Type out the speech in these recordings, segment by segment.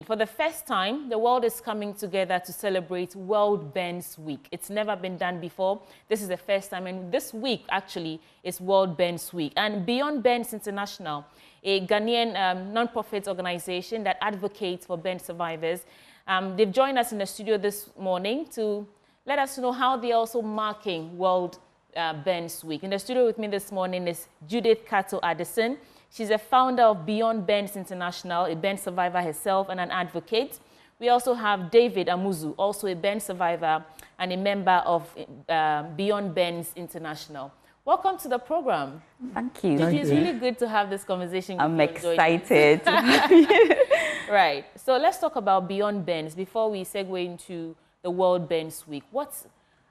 For the first time, the world is coming together to celebrate World Burns Week. It's never been done before. This is the first time, and this week actually is World Burns Week. And Beyond Burns International, a Ghanaian non-profit organization that advocates for burn survivors, they've joined us in the studio this morning to let us know how they're also marking World Burns Week. In the studio with me this morning is Judith Kato Addison. She's a founder of Beyond Burns International, a burn survivor herself and an advocate. We also have David Amuzu, also a burn survivor and a member of Beyond Burns International. Welcome to the program. Thank you. It's really good to have this conversation. I'm excited. Right. So let's talk about Beyond Burns before we segue into the World Burns Week.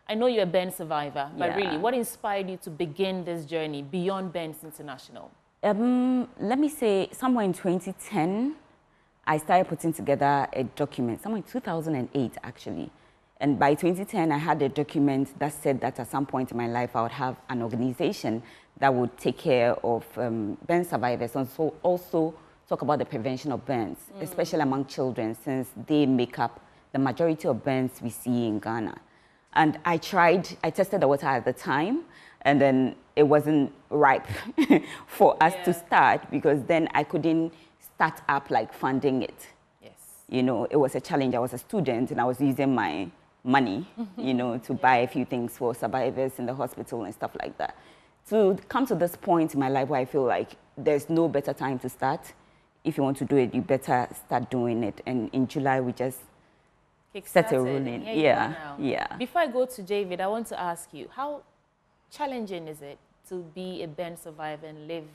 I know you're a burn survivor, but really, what inspired you to begin this journey, Beyond Burns International? Let me say, somewhere in 2010, I started putting together a document, somewhere in 2008, actually. And by 2010, I had a document that said that at some point in my life, I would have an organization that would take care of burn survivors and so also talk about the prevention of burns, especially among children, since they make up the majority of burns we see in Ghana. And I tested the water at the time, and then it wasn't ripe for us to start, because then I couldn't start up like funding it. Yes. You know, it was a challenge. I was a student and I was using my money, you know, to buy a few things for survivors in the hospital and stuff like that. To come to this point in my life where I feel like there's no better time to start. If you want to do it, you better start doing it. And in July, we just set a ruling. Yeah. Before I go to David, I want to ask you, how challenging is it to be a burn survivor and live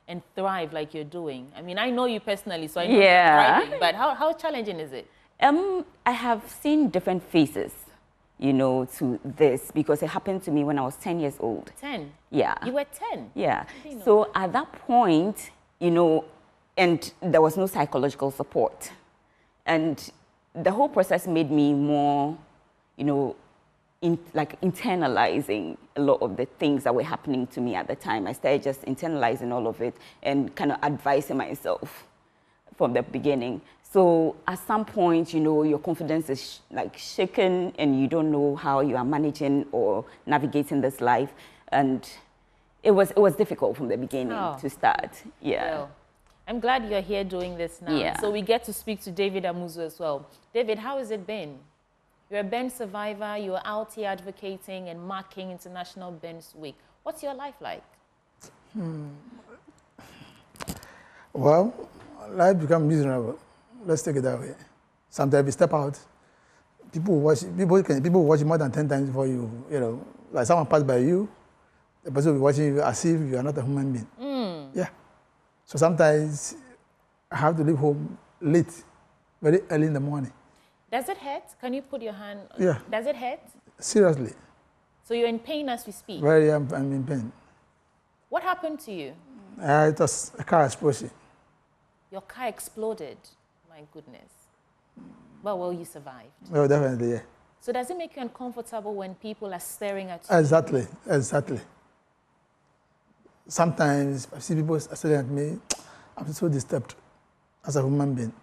and thrive like you're doing? I mean, I know you personally, so I know you're thriving, but how challenging is it? I have seen different phases, you know, to this, because it happened to me when I was 10 years old. 10? Yeah. You were 10? Yeah. So at that point, you know, and there was no psychological support. And the whole process made me more, you know, internalizing a lot of the things that were happening to me at the time. I started just internalizing all of it and kind of advising myself from the beginning. So at some point, you know, your confidence is like shaken and you don't know how you are managing or navigating this life. And it was difficult from the beginning to start. Yeah. Well, I'm glad you're here doing this now. Yeah. So we get to speak to David Amuzu as well. David, how has it been? You're a burn survivor, you're out here advocating and marking International Burns Week. What's your life like? Well, life becomes miserable. Let's take it that way. Sometimes you step out, people watch you more than 10 times before you know, like someone passed by you, the person will be watching you as if you are not a human being. Yeah. So sometimes I have to leave home late, very early in the morning. Does it hurt? Can you put your hand on? Yeah. Does it hurt? Seriously. So you're in pain as we speak? Very, I'm in pain. What happened to you? It was a car explosion. Your car exploded? My goodness. Well, you survived. Oh, definitely, yeah. So does it make you uncomfortable when people are staring at you? Exactly. Sometimes I see people staring at me, I'm so disturbed as a human being.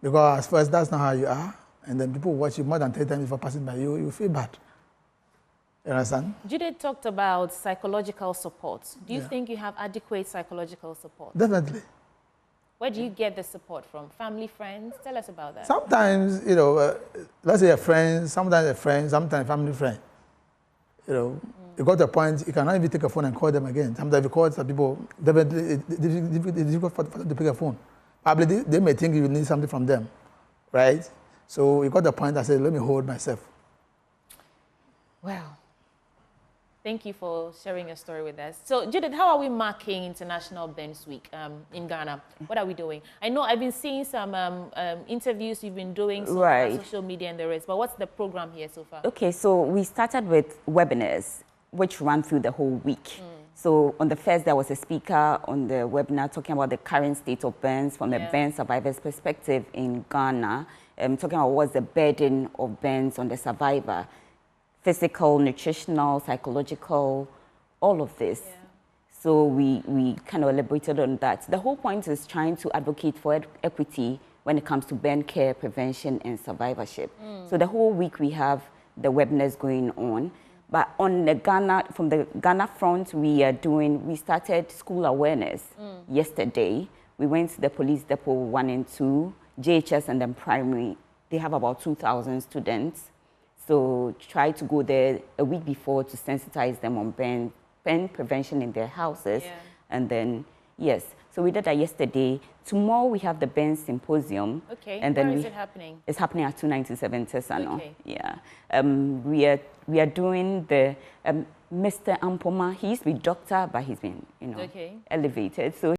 Because at first, that's not how you are. And then people watch you more than 10 times before passing by you, you feel bad. You understand? Judith talked about psychological support. Do you think you have adequate psychological support? Definitely. Where do you get the support from? Family, friends? Tell us about that. Sometimes, you know, let's say a friend, sometimes a family friend. You know, you got to a point, you cannot even take a phone and call them again. Sometimes you call some people, definitely it's difficult for them to pick a phone. Probably they may think you need something from them, right? So you got the point. I said, let me hold myself. Well, thank you for sharing your story with us. So, Judith, how are we marking International Burns Week in Ghana? What are we doing? I know I've been seeing some interviews you've been doing on social media and the rest, but what's the program here so far? Okay, so we started with webinars, which ran through the whole week. So on the first, there was a speaker on the webinar talking about the current state of burns from a burn survivor's perspective in Ghana, talking about what's the burden of burns on the survivor, physical, nutritional, psychological, all of this. So we kind of elaborated on that. The whole point is trying to advocate for equity when it comes to burn care, prevention, and survivorship. So the whole week we have the webinars going on. But on the from the Ghana front, we started school awareness yesterday. We went to the police depot 1 and 2, JHS and then primary. They have about 2,000 students. So try to go there a week before to sensitize them on burn prevention in their houses. Yeah. And then, yes, so we did that yesterday. Tomorrow we have the burn symposium. Okay, and then where is it happening? It's happening at 297 Tesano. Okay. Yeah. We are doing the, Mr. Ampoma, he's been doctor, but he's been, elevated. So